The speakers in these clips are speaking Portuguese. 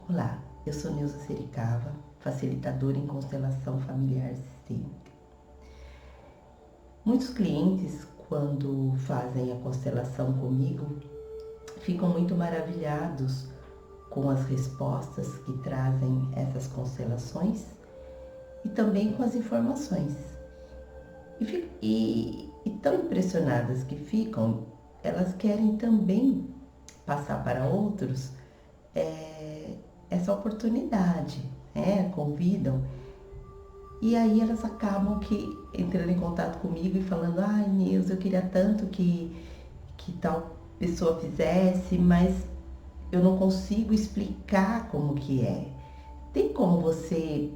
Olá, eu sou Nilza Sericava, facilitadora em constelação familiar sistêmica. Muitos clientes, quando fazem a constelação comigo, ficam muito maravilhados com as respostas que trazem essas constelações e também com as informações. E tão impressionadas que ficam, elas querem também passar para outros essa oportunidade, convidam. E aí elas acabam entrando em contato comigo e falando: ai, Nilza, eu queria tanto que tal pessoa fizesse, mas eu não consigo explicar como que é. Tem como você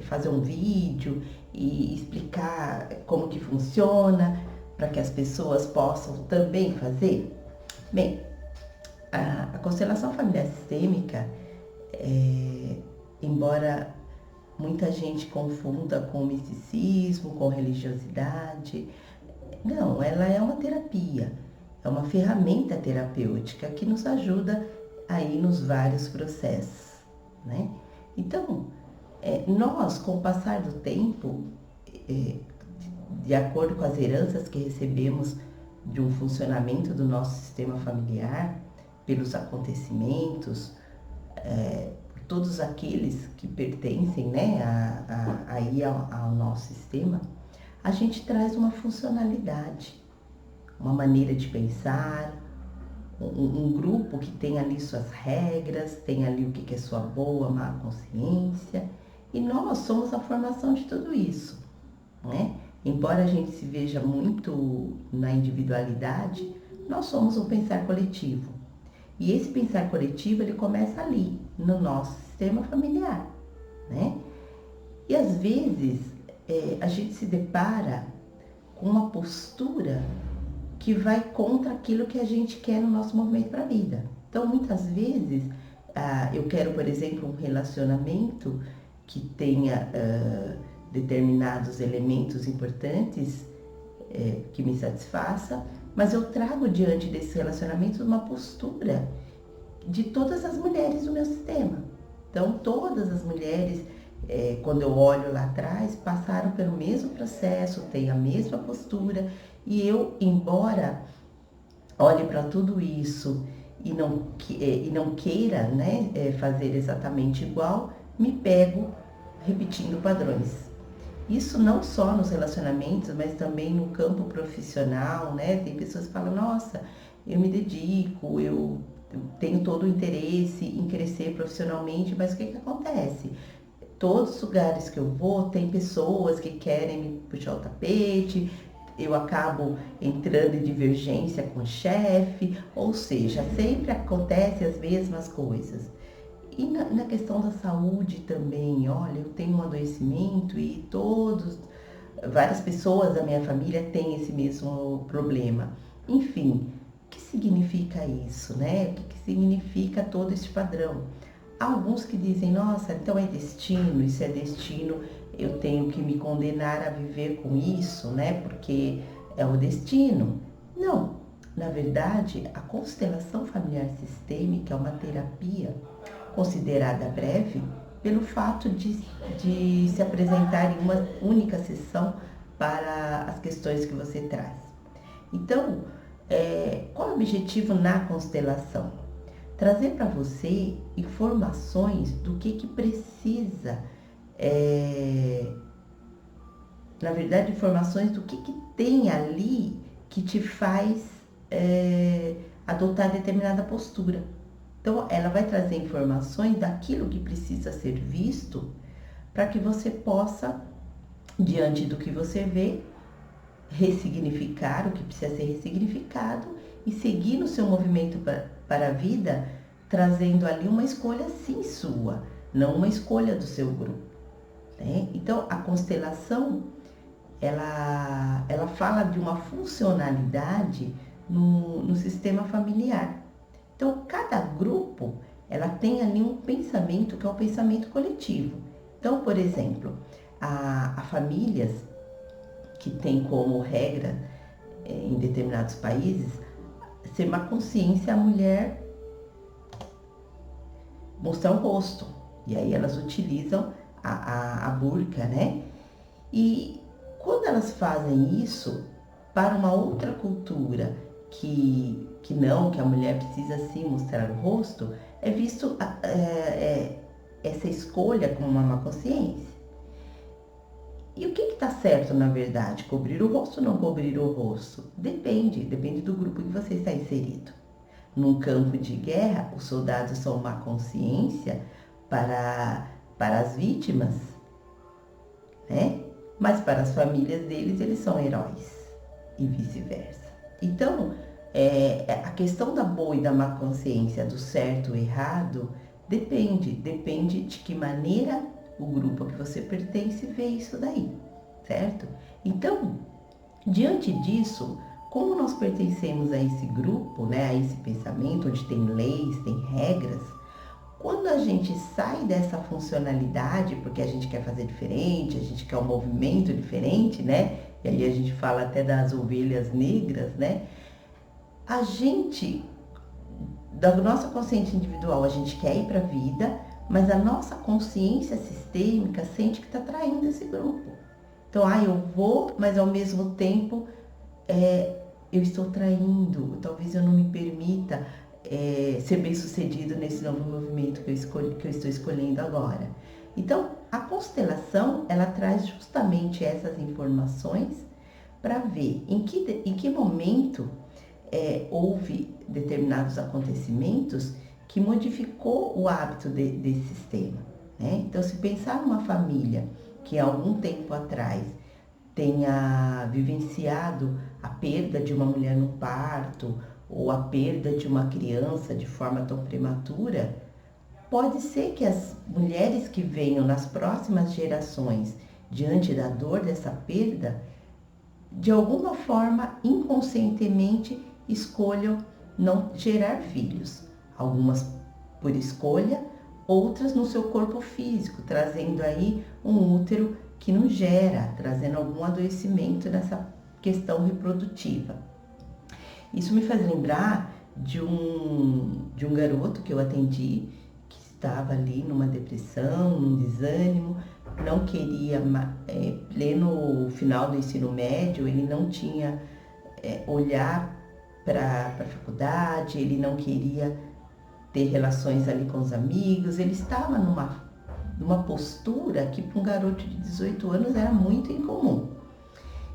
fazer um vídeo e explicar como que funciona para que as pessoas possam também fazer? Bem, a constelação familiar sistêmica, embora muita gente confunda com misticismo, com religiosidade, não, ela é uma terapia, é uma ferramenta terapêutica que nos ajuda aí nos vários processos, né? Então, nós, com o passar do tempo, de acordo com as heranças que recebemos de um funcionamento do nosso sistema familiar, pelos acontecimentos, todos aqueles que pertencem, né, aí ao nosso sistema, a gente traz uma funcionalidade, uma maneira de pensar, um grupo que tem ali suas regras, tem ali o que é sua boa, má consciência, e nós somos a formação de tudo isso, né? Embora a gente se veja muito na individualidade, nós somos um pensar coletivo. E esse pensar coletivo, ele começa ali, no nosso sistema familiar, né? E às vezes, a gente se depara com uma postura que vai contra aquilo que a gente quer no nosso movimento para a vida. Então, muitas vezes, eu quero, por exemplo, um relacionamento que tenha determinados elementos importantes que me satisfaça, mas eu trago diante desses relacionamentos uma postura de todas as mulheres do meu sistema. Então, todas as mulheres, quando eu olho lá atrás, passaram pelo mesmo processo, têm a mesma postura, e eu, embora olhe para tudo isso e não queira, né, fazer exatamente igual, me pego repetindo padrões. Isso não só nos relacionamentos, mas também no campo profissional, né? Tem pessoas que falam: nossa, eu me dedico, eu tenho todo o interesse em crescer profissionalmente, mas o que acontece? Todos os lugares que eu vou, tem pessoas que querem me puxar o tapete, eu acabo entrando em divergência com o chefe, ou seja, sempre acontecem as mesmas coisas. E na questão da saúde também, olha, eu tenho um adoecimento e várias pessoas da minha família têm esse mesmo problema. Enfim, o que significa isso, né? O que significa todo esse padrão? Há alguns que dizem: nossa, então é destino, isso é destino, eu tenho que me condenar a viver com isso, né? Porque é o destino. Não, na verdade, a constelação familiar sistêmica é uma terapia considerada breve pelo fato de se apresentar em uma única sessão para as questões que você traz. Então, qual é o objetivo na constelação? Trazer para você informações do que precisa, na verdade, informações do que tem ali que te faz adotar determinada postura. Então, ela vai trazer informações daquilo que precisa ser visto para que você possa, diante do que você vê, ressignificar o que precisa ser ressignificado e seguir no seu movimento para a vida, trazendo ali uma escolha sim sua, não uma escolha do seu grupo, né? Então, a constelação, ela fala de uma funcionalidade no sistema familiar. Então, cada grupo, ela tem ali um pensamento que é o pensamento coletivo. Então, por exemplo, há famílias que têm como regra, em determinados países, ser uma consciência a mulher mostrar o rosto. E aí elas utilizam a burca, né? E quando elas fazem isso para uma outra cultura que a mulher precisa sim mostrar o rosto, é visto essa escolha como uma má consciência. E o que está certo na verdade? Cobrir o rosto ou não cobrir o rosto? Depende do grupo que você está inserido. Num campo de guerra, os soldados são má consciência para as vítimas, né? Mas para as famílias deles, eles são heróis e vice-versa. Então, a questão da boa e da má consciência, do certo ou errado, depende de que maneira o grupo a que você pertence vê isso daí, certo? Então, diante disso, como nós pertencemos a esse grupo, né, a esse pensamento onde tem leis, tem regras, quando a gente sai dessa funcionalidade, porque a gente quer fazer diferente, a gente quer um movimento diferente, né? E aí a gente fala até das ovelhas negras, né? A gente, da nossa consciência individual, a gente quer ir para a vida, mas a nossa consciência sistêmica sente que está traindo esse grupo. Então, eu vou, mas ao mesmo tempo eu estou traindo, talvez eu não me permita ser bem sucedido nesse novo movimento que eu estou escolhendo agora. Então, a constelação, ela traz justamente essas informações para ver em que momento houve determinados acontecimentos que modificou o hábito desse sistema, né? Então, se pensar numa família que há algum tempo atrás tenha vivenciado a perda de uma mulher no parto ou a perda de uma criança de forma tão prematura, pode ser que as mulheres que venham nas próximas gerações diante da dor dessa perda, de alguma forma, inconscientemente, escolham não gerar filhos. Algumas por escolha, outras no seu corpo físico, trazendo aí um útero que não gera, trazendo algum adoecimento nessa questão reprodutiva. Isso me faz lembrar de um garoto que eu atendi, que estava ali numa depressão, num desânimo, não queria, pleno final do ensino médio, ele não tinha olhar para a faculdade, ele não queria ter relações ali com os amigos, ele estava numa postura que para um garoto de 18 anos era muito incomum.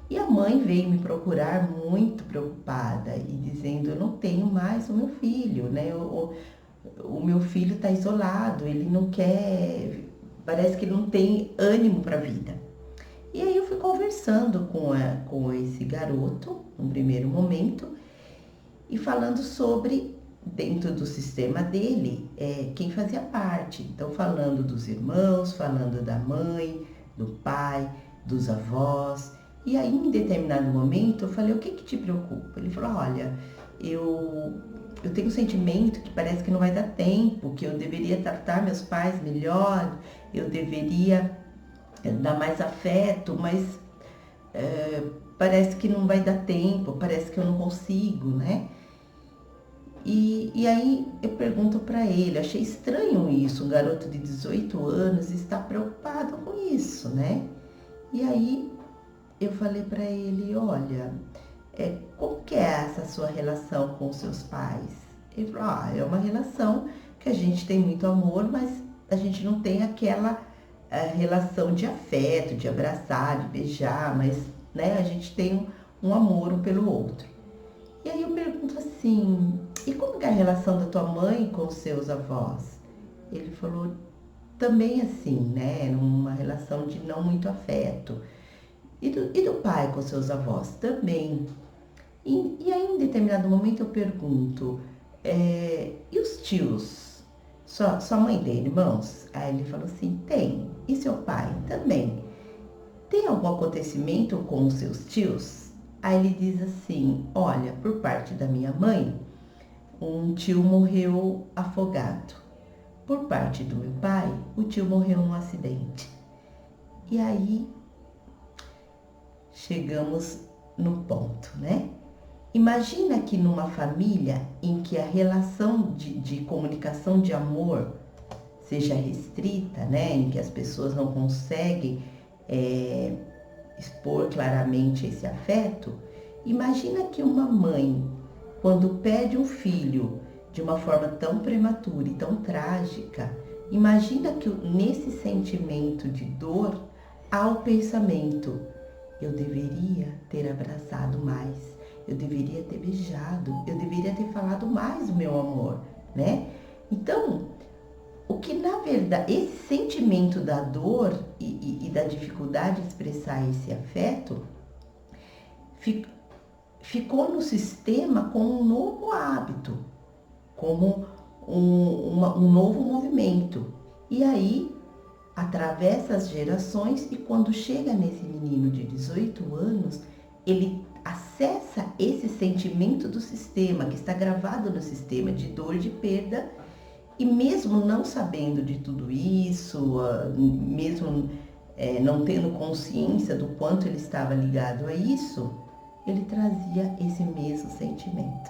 E a mãe veio me procurar muito preocupada e dizendo, eu não tenho mais o meu filho, né? O meu filho está isolado, ele não quer, parece que ele não tem ânimo para a vida. E aí eu fui conversando com esse garoto, no primeiro momento, e falando sobre, dentro do sistema dele, quem fazia parte. Então, falando dos irmãos, falando da mãe, do pai, dos avós. E aí, em determinado momento, eu falei, o que te preocupa? Ele falou, olha, eu tenho um sentimento que parece que não vai dar tempo, que eu deveria tratar meus pais melhor, eu deveria dar mais afeto, mas parece que não vai dar tempo, parece que eu não consigo, né? E aí eu pergunto para ele, achei estranho isso, um garoto de 18 anos está preocupado com isso, né? E aí eu falei para ele, olha, como que é essa sua relação com os seus pais? Ele falou, é uma relação que a gente tem muito amor, mas a gente não tem aquela relação de afeto, de abraçar, de beijar, mas né, a gente tem um amor um pelo outro. E aí eu pergunto assim, e como que é a relação da tua mãe com os seus avós? Ele falou, também assim, né? Uma relação de não muito afeto. E do pai com seus avós? Também. E aí, em determinado momento, eu pergunto, e os tios? Sua mãe tem irmãos? Aí ele falou assim, tem. E seu pai? Também. Tem algum acontecimento com os seus tios? Aí ele diz assim, olha, por parte da minha mãe, um tio morreu afogado. Por parte do meu pai, o tio morreu num acidente. E aí, chegamos no ponto, né? Imagina que numa família em que a relação de comunicação de amor seja restrita, né? Em que as pessoas não conseguem expor claramente esse afeto, imagina que uma mãe, quando perde um filho de uma forma tão prematura e tão trágica, imagina que nesse sentimento de dor há o pensamento, eu deveria ter abraçado mais, eu deveria ter beijado, eu deveria ter falado mais do meu amor, né? Então, o que na verdade, esse sentimento da dor e da dificuldade de expressar esse afeto ficou no sistema como um novo hábito, como um novo movimento. E aí, atravessa as gerações e quando chega nesse menino de 18 anos, ele acessa esse sentimento do sistema, que está gravado no sistema de dor, de perda. E mesmo não sabendo de tudo isso, mesmo não tendo consciência do quanto ele estava ligado a isso, ele trazia esse mesmo sentimento.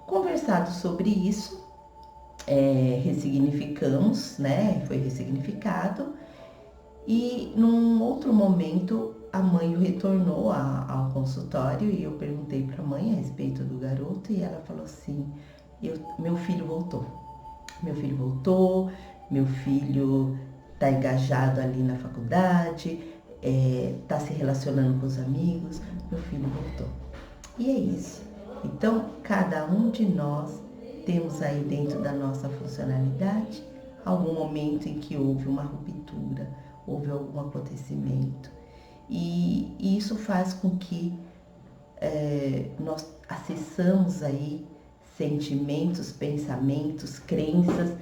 Conversado sobre isso, ressignificamos, né? Foi ressignificado. E num outro momento, a mãe o retornou ao consultório e eu perguntei para a mãe a respeito do garoto e ela falou assim, meu filho voltou. Meu filho voltou, meu filho está engajado ali na faculdade, está se relacionando com os amigos, meu filho voltou. E é isso. Então, cada um de nós temos aí dentro da nossa funcionalidade algum momento em que houve uma ruptura, houve algum acontecimento. E isso faz com que nós acessamos aí sentimentos, pensamentos, crenças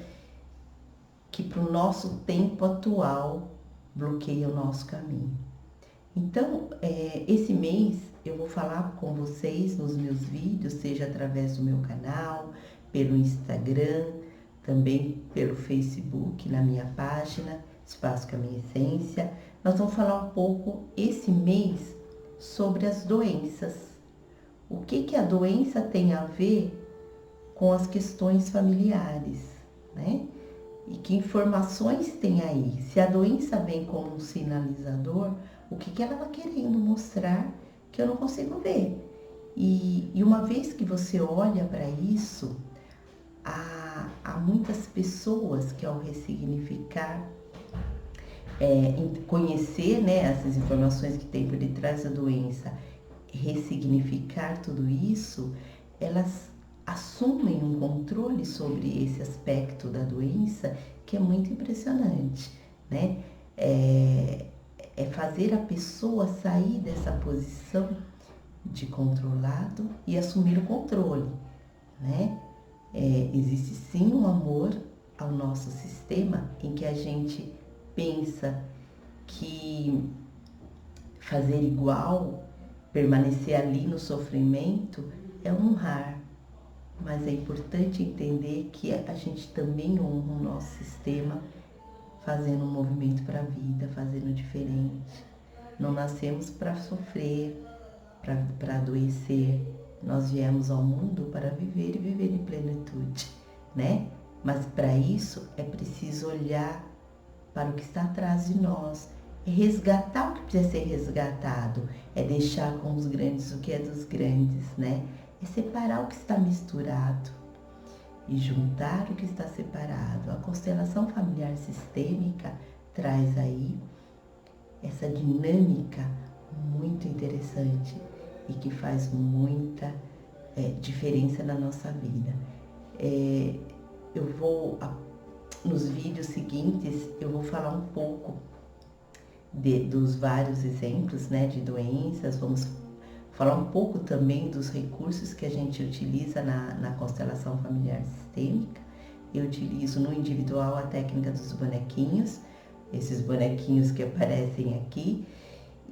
que para o nosso tempo atual bloqueiam o nosso caminho. Então, esse mês eu vou falar com vocês nos meus vídeos, seja através do meu canal, pelo Instagram, também pelo Facebook, na minha página, Espaço com a Minha Essência. Nós vamos falar um pouco esse mês sobre as doenças. O que a doença tem a ver com as questões familiares, né? E que informações tem aí? Se a doença vem como um sinalizador, o que ela está querendo mostrar que eu não consigo ver? E uma vez que você olha para isso, há muitas pessoas que ao ressignificar, conhecer, né, essas informações que tem por detrás da doença, ressignificar tudo isso, elas assumem um controle sobre esse aspecto da doença que é muito impressionante, né? É fazer a pessoa sair dessa posição de controlado e assumir o controle, né? Existe sim um amor ao nosso sistema em que a gente pensa que fazer igual, permanecer ali no sofrimento é honrar. Mas é importante entender que a gente também honra o nosso sistema fazendo um movimento para a vida, fazendo diferente. Não nascemos para sofrer, para adoecer. Nós viemos ao mundo para viver e viver em plenitude, né? Mas para isso é preciso olhar para o que está atrás de nós, é resgatar o que precisa ser resgatado, é deixar com os grandes o que é dos grandes, né? É separar o que está misturado e juntar o que está separado. A constelação familiar sistêmica traz aí essa dinâmica muito interessante e que faz muita diferença na nossa vida. Nos vídeos seguintes, eu vou falar um pouco dos vários exemplos, né, de doenças, vamos falar um pouco também dos recursos que a gente utiliza na constelação familiar sistêmica. Eu utilizo no individual a técnica dos bonequinhos, esses bonequinhos que aparecem aqui,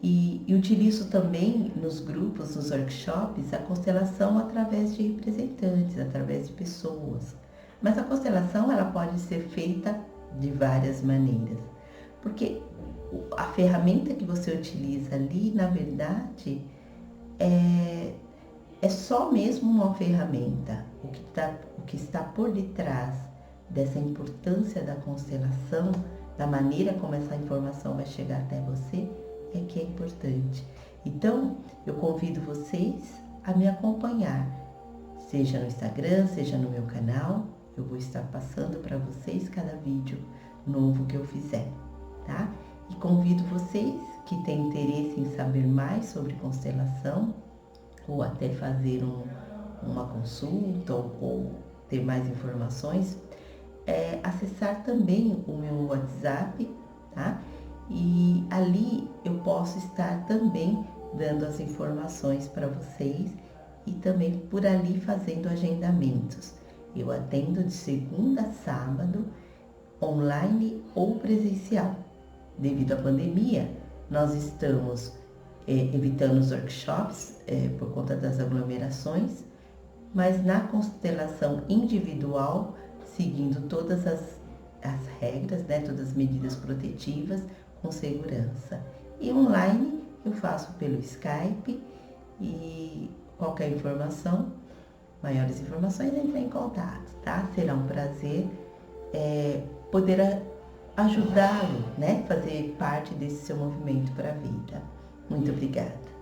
e utilizo também nos grupos, nos workshops, a constelação através de representantes, através de pessoas. Mas a constelação ela pode ser feita de várias maneiras, porque a ferramenta que você utiliza ali, na verdade, é só mesmo uma ferramenta. O que está por detrás dessa importância da constelação, da maneira como essa informação vai chegar até você, é que é importante. Então, eu convido vocês a me acompanhar, seja no Instagram, seja no meu canal. Eu vou estar passando para vocês cada vídeo novo que eu fizer, tá? E convido vocês que têm interesse em saber mais sobre constelação, ou até fazer uma consulta, ou ter mais informações, acessar também o meu WhatsApp, tá? E ali eu posso estar também dando as informações para vocês e também por ali fazendo agendamentos. Eu atendo de segunda a sábado, online ou presencial. Devido à pandemia, nós estamos evitando os workshops por conta das aglomerações, mas na constelação individual, seguindo todas as regras, né, todas as medidas protetivas, com segurança. E online eu faço pelo Skype, e qualquer informação, maiores informações, entre em contato, tá? Será um prazer poder ajudá-lo, né? Fazer parte desse seu movimento para a vida. Muito obrigada.